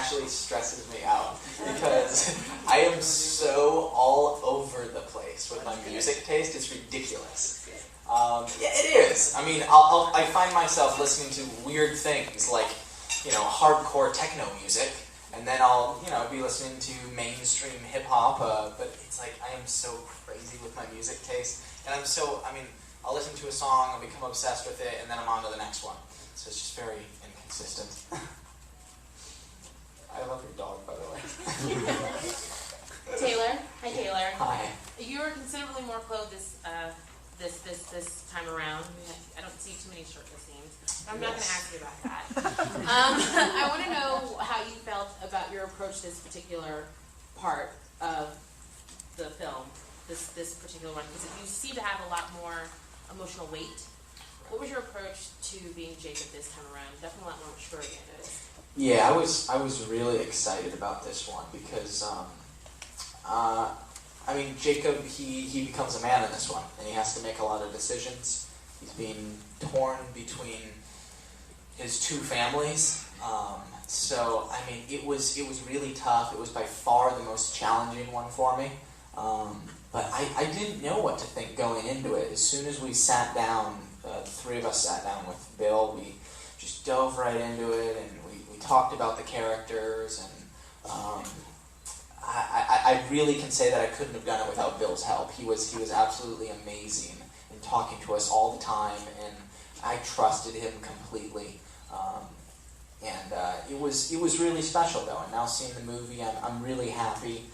actually stresses me out because I am so all over the place with my music taste. It's ridiculous. Yeah, it is. I mean, I find myself listening to weird things like, hardcore techno music, and then I'll, be listening to mainstream hip hop. But it's like I am so crazy with my music taste, and I'll listen to a song, I'll become obsessed with it, and then I'm on to the next one. So it's just very inconsistent. I love your dog, by the way. Taylor. Hi, Taylor. Hi. You were considerably more clothed this time around. I don't see too many shirtless scenes. I'm not going to ask you about that. I want to know how you felt about your approach to this particular part of the film, this particular one, because you seem to have a lot more emotional weight. What was your approach to being Jacob this time around? Definitely a lot more mature again, I noticed. Yeah, I was really excited about this one because, Jacob, he becomes a man in this one, and he has to make a lot of decisions. He's being torn between his two families. It was really tough. It was by far the most challenging one for me. But I didn't know what to think going into it. As soon as we sat down, the three of us sat down with Bill, we just dove right into it, and we talked about the characters, and I really can say that I couldn't have done it without Bill's help. He was absolutely amazing in talking to us all the time, and I trusted him completely. It was really special though, and now seeing the movie, I'm really happy.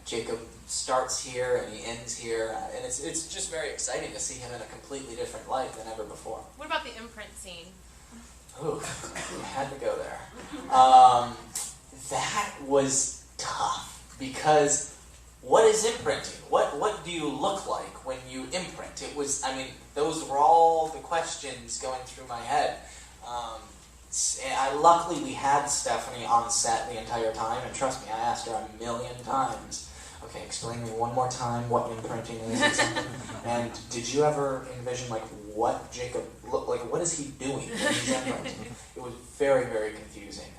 Jacob starts here and he ends here, and it's just very exciting to see him in a completely different light than ever before. What about the imprint scene? Ooh, we had to go there. That was tough, because what is imprinting? What do you look like when you imprint? Those were all the questions going through my head. Luckily we had Stephanie on set the entire time, and trust me, I asked her 1,000,000 times, okay, explain me one more time what imprinting is or something. And did you ever envision what Jacob looked like? What is he doing when he's imprinting? It was very, very confusing.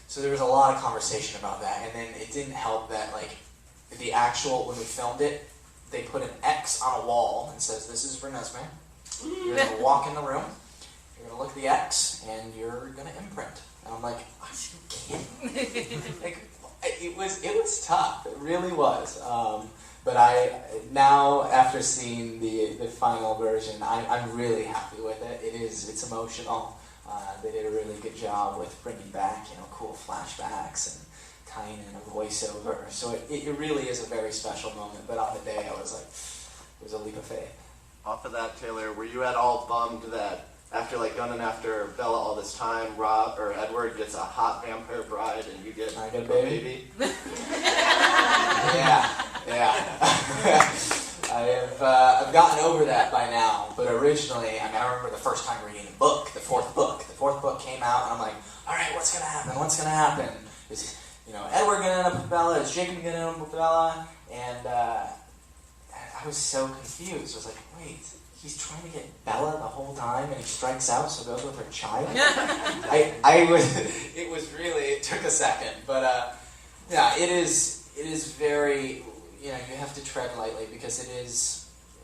So there was a lot of conversation about that, and then it didn't help that when we filmed it, they put an X on a wall and says, "This is Renesmee. You're going to walk in the room, you're going to look at the X, and you're going to imprint." And I'm like, "Are you kidding?" It was tough. It really was. But now, after seeing the final version, I'm really happy with it. It's emotional. They did a really good job with bringing back, cool flashbacks and tying in a voiceover. So it really is a very special moment. But on the day, I was like, it was a leap of faith. Off of that, Taylor, were you at all bummed that after gunning after Bella all this time, Edward gets a hot vampire bride and you get a baby? Yeah. I've gotten over that by now, but originally, I remember the first time reading the book, the fourth book came out, and I'm like, all right, what's going to happen? Is, Edward going to end up with Bella? Is Jacob going to end up with Bella? And I was so confused. I was like, wait, he's trying to get Bella the whole time, and he strikes out, so goes with her child? It took a second, but it is very, you have to tread lightly, because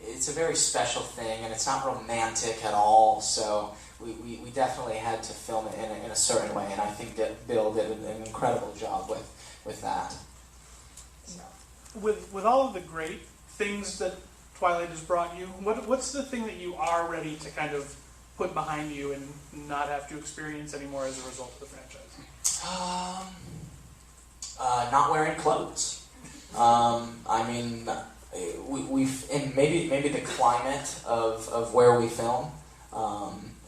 it's a very special thing, and it's not romantic at all, so we definitely had to film it in a certain way, and I think that Bill did an incredible job with that. So. With all of the great things that Twilight has brought you, what's the thing that you are ready to kind of put behind you and not have to experience anymore as a result of the franchise? Not wearing clothes. Maybe the climate of where we film,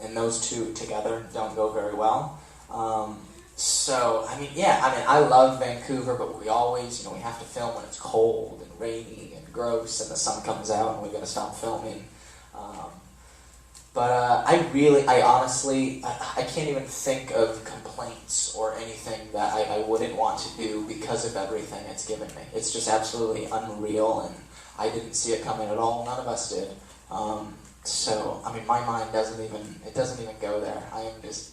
and those two together don't go very well. I love Vancouver, but we always, we have to film when it's cold and rainy and gross, and the sun comes out and we got to stop filming. I honestly can't even think of complaints or anything that I wouldn't want to do because of everything it's given me. It's just absolutely unreal, and I didn't see it coming at all. None of us did. My mind doesn't even go there. I am just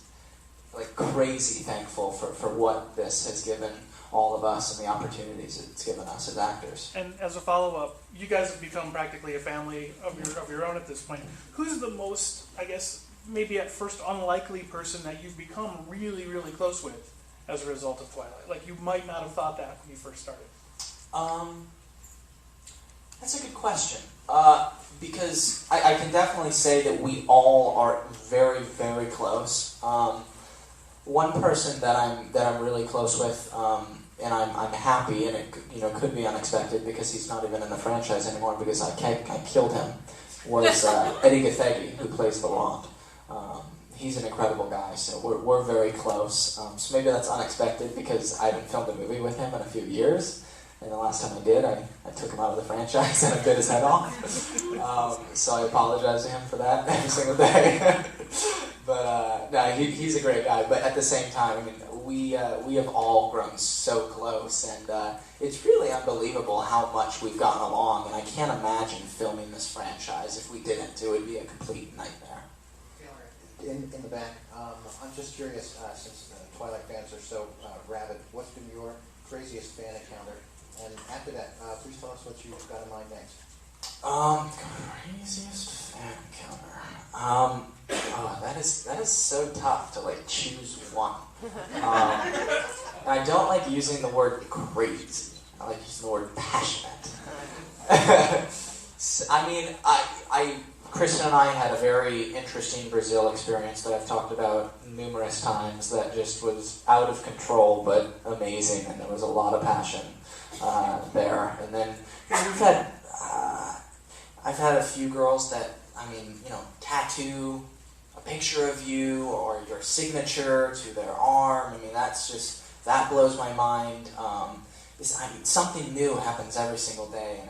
like crazy thankful for what this has given all of us and the opportunities it's given us as actors. And as a follow-up, you guys have become practically a family of your own at this point. Who's the most, I guess, maybe at first unlikely person that you've become really, really close with as a result of Twilight? Like, you might not have thought that when you first started. That's a good question. Because I can definitely say that we all are very, very close. One person that I'm really close with, and I'm happy, and it could be unexpected because he's not even in the franchise anymore because I killed him, was Eddie Gathegi, who plays the Wand. He's an incredible guy, so we're very close. So maybe that's unexpected because I haven't filmed a movie with him in a few years. And the last time I did, I took him out of the franchise and I bit his head off. So I apologize to him for that every single day. But no, he's a great guy. But at the same time, I mean, we have all grown so close, and it's really unbelievable how much we've gotten along. And I can't imagine filming this franchise if we didn't. It would be a complete nightmare. In the back, I'm just curious, since Twilight fans are so rabid, what's been your craziest fan encounter? And after that, please tell us what you've got in mind next. Craziest fan encounter. That is so tough to like choose one. And I don't like using the word crazy. I like using the word passionate. I mean, Kristen and I had a very interesting Brazil experience that I've talked about numerous times that just was out of control but amazing, and there was a lot of passion there. And then I've had a few girls that, tattoo a picture of you or your signature to their arm. I mean, that blows my mind. Something new happens every single day, and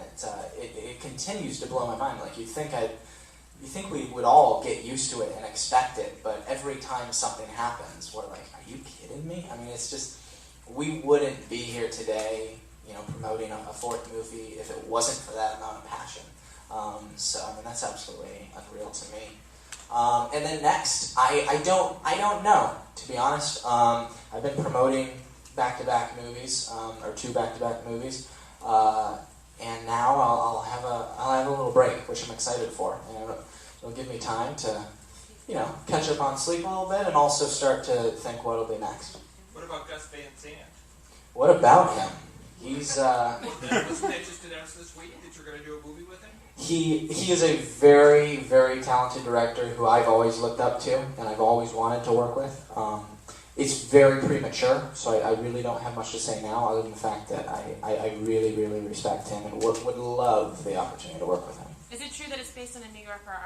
it continues to blow my mind. Like, you think we would all get used to it and expect it, but every time something happens, we're like, are you kidding me? I mean, it's just, we wouldn't be here today, promoting a fourth movie if it wasn't for that amount of passion. So, I mean, that's absolutely unreal to me. And then next, I don't know, to be honest. I've been promoting back-to-back movies, or 2 back-to-back movies, and now I'll have a little break, which I'm excited for. And it'll give me time to, catch up on sleep a little bit, and also start to think what'll be next. What about Gus Van Sant? What about him? He's Wasn't that just announced this week that you're going to do a movie with him? He is a very, very talented director who I've always looked up to and I've always wanted to work with. It's very premature, so I really don't have much to say now other than the fact that I really, really respect him and would love the opportunity to work with him. Is it true that it's based on a New Yorker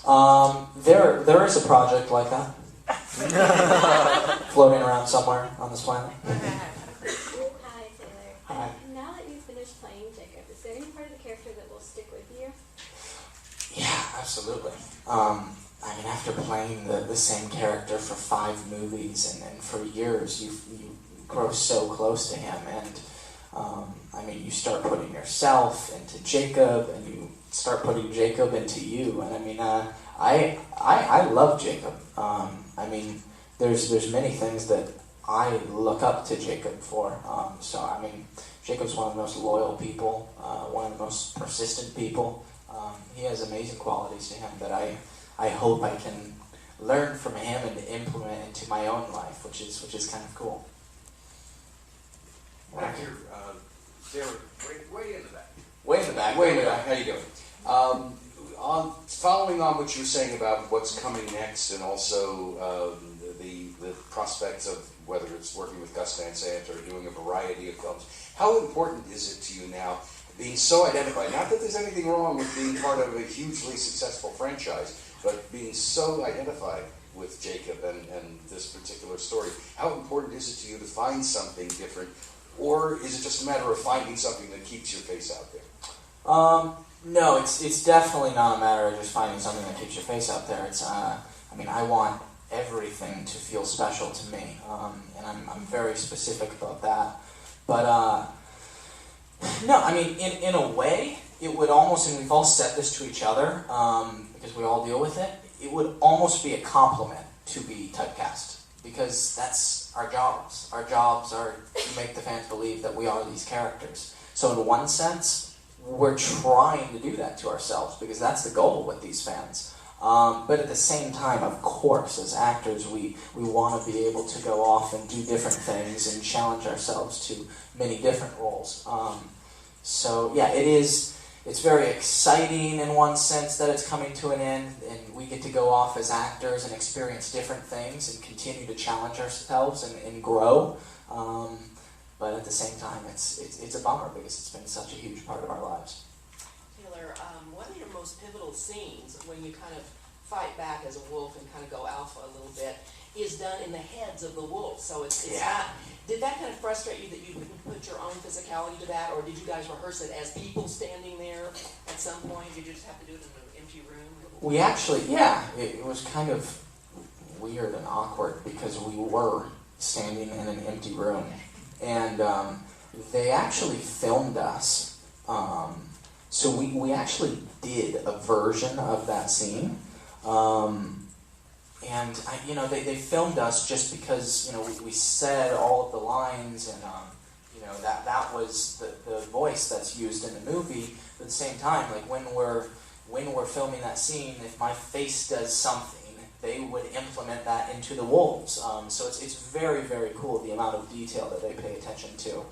article? There is a project like that floating around somewhere on this planet. Hi, Taylor. Hi. Now that you've finished playing Jacob, is there any part of the character that will stick with you? Yeah, absolutely. After playing the same character for 5 movies and for years, you grow so close to him, and you start putting yourself into Jacob, and you start putting Jacob into you, and I love Jacob. There's many things that I look up to Jacob for. Jacob's one of the most loyal people, one of the most persistent people. He has amazing qualities to him that I hope I can learn from him and implement into my own life, which is kind of cool. Back here, Sarah, way in the back. Way in the back. Way in the back. How you doing? Following on what you were saying about what's coming next, and also the prospects of whether it's working with Gus Van Sant or doing a variety of films, how important is it to you now, being so identified? Not that there's anything wrong with being part of a hugely successful franchise, but being so identified with Jacob and this particular story. How important is it to you to find something different, or is it just a matter of finding something that keeps your face out there? No, it's definitely not a matter of just finding something that keeps your face out there. It's I want everything to feel special to me, and I'm very specific about that. But no, in a way, it would almost, and we've all said this to each other, because we all deal with it, it would almost be a compliment to be typecast, because that's our jobs. Our jobs are to make the fans believe that we are these characters. So in one sense, we're trying to do that to ourselves, because that's the goal with these fans. But at the same time, of course, as actors, we want to be able to go off and do different things and challenge ourselves to many different roles. So yeah, it's very exciting in one sense that it's coming to an end, and we get to go off as actors and experience different things and continue to challenge ourselves and grow. But at the same time, it's a bummer, because it's been such a huge part of our lives. Taylor, one of your most pivotal scenes, when you kind of fight back as a wolf and kind of go alpha a little bit, is done in the heads of the wolves. So it's not. Did that kind of frustrate you that you couldn't put your own physicality to that, or did you guys rehearse it as people standing there at some point? Did you just have to do it in an empty room? We actually, it was kind of weird and awkward, because we were standing in an empty room, and they actually filmed us. So we actually did a version of that scene, and they filmed us just because we said all of the lines, and that was the voice that's used in the movie. But at the same time, like when we're filming that scene, if my face does something, they would implement that into the wolves. So it's very, very cool, the amount of detail that they pay attention to.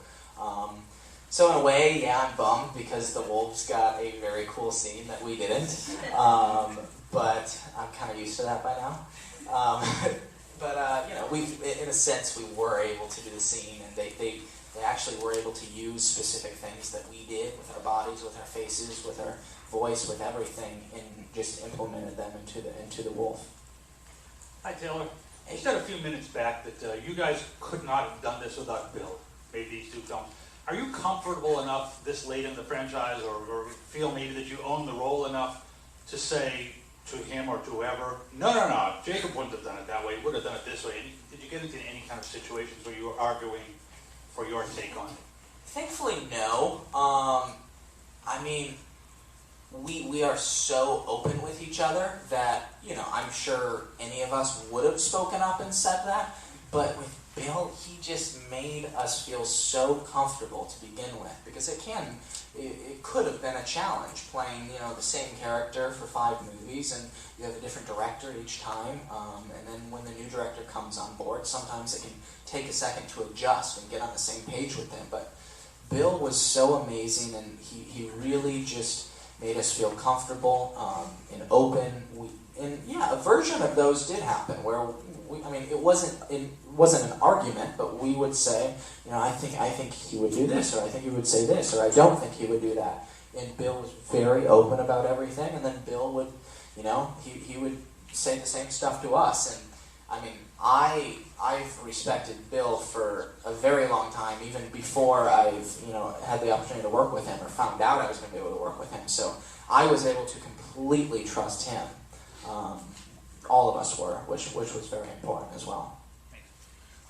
So in a way, yeah, I'm bummed, because the wolves got a very cool scene that we didn't. But I'm kind of used to that by now. We, in a sense, we were able to do the scene, and they actually were able to use specific things that we did with our bodies, with our faces, with our voice, with everything, and just implemented them into the wolf. Hi, Taylor. You said a few minutes back that you guys could not have done this without Bill, made these two films. Are you comfortable enough this late in the franchise, or feel maybe that you own the role enough to say to him or to whoever, no, Jacob wouldn't have done it that way, would have done it this way? Did you get into any kind of situations where you were arguing for your take on it? Thankfully, no. We are so open with each other that, I'm sure any of us would have spoken up and said that, but with Bill, he just made us feel so comfortable to begin with, because it could have been a challenge playing, the same character for 5 movies, and you have a different director each time, and then when the new director comes on board, sometimes it can take a second to adjust and get on the same page with him. But Bill was so amazing, and he really just made us feel comfortable and open. A version of those did happen where it wasn't an argument, but we would say, I think he would do this, or I think he would say this, or I don't think he would do that. And Bill was very open about everything, and then Bill would, he would say the same stuff to us. And I've respected Bill for a very long time, even before I've had the opportunity to work with him or found out I was going to be able to work with him. So I was able to completely trust him. All of us were, which was very important as well.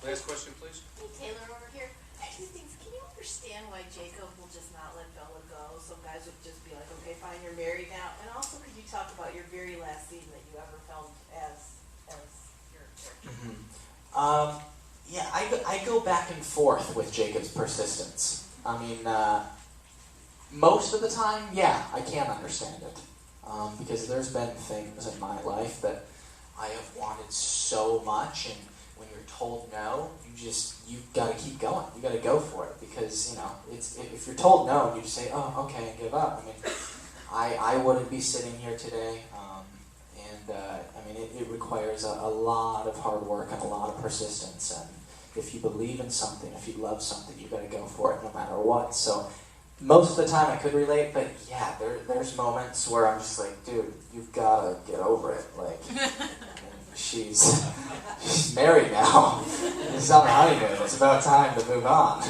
Last question, please. Hey, Taylor, over here. Two things. Can you understand why Jacob will just not let Bella go? Some guys would just be like, okay, fine, you're married now. And also, could you talk about your very last scene that you ever filmed as your character? Mm-hmm. I go back and forth with Jacob's persistence. Most of the time, I can understand it. Because there's been things in my life that I have wanted so much, and when you're told no, you've got to keep going. You got to go for it, because if you're told no and you just say, oh, okay, and give up. I wouldn't be sitting here today, it requires a lot of hard work and a lot of persistence. And if you believe in something, if you love something, you got to go for it no matter what. So most of the time I could relate, but there's moments where I'm just like, dude, you've got to get over it. Like, she's married now. She's on the honeymoon. It's about time to move on.